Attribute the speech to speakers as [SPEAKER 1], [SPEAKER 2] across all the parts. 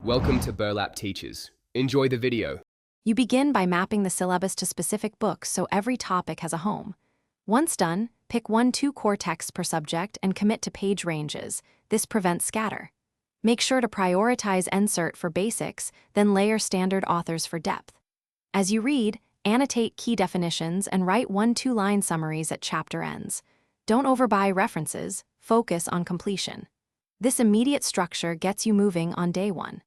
[SPEAKER 1] Welcome to Burlap Teachers. Enjoy the video.
[SPEAKER 2] You begin by mapping the syllabus to specific books so every topic has a home. Once done, pick 1-2 core texts per subject and commit to page ranges. This prevents scatter. Make sure to prioritize NCERT for basics, then layer standard authors for depth. As you read, annotate key definitions and write 1-2 line summaries at chapter ends. Don't overbuy references, focus on completion. This immediate structure gets you moving on day one.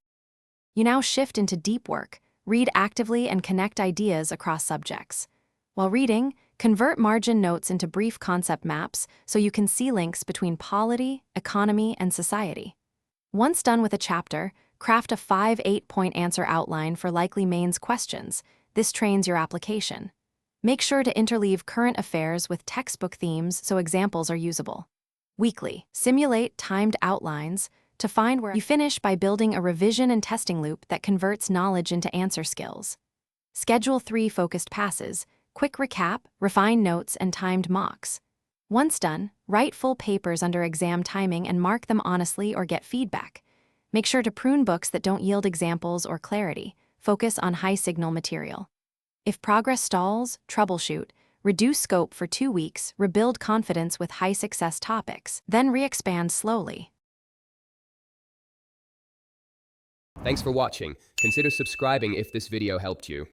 [SPEAKER 2] You now shift into deep work, read actively and connect ideas across subjects. While reading, convert margin notes into brief concept maps so you can see links between polity, economy, and society. Once done with a chapter, craft a 5-8-point answer outline for likely mains questions. This trains your application. Make sure to interleave current affairs with textbook themes so examples are usable. Weekly, simulate timed outlines to find where you finish by building a revision and testing loop that converts knowledge into answer skills. Schedule 3 focused passes, quick recap, refine notes, and timed mocks. Once done, write full papers under exam timing and mark them honestly or get feedback. Make sure to prune books that don't yield examples or clarity. Focus on high-signal material. If progress stalls, troubleshoot. Reduce scope for 2 weeks, rebuild confidence with high-success topics, then re-expand slowly.
[SPEAKER 1] Thanks for watching. Consider subscribing if this video helped you.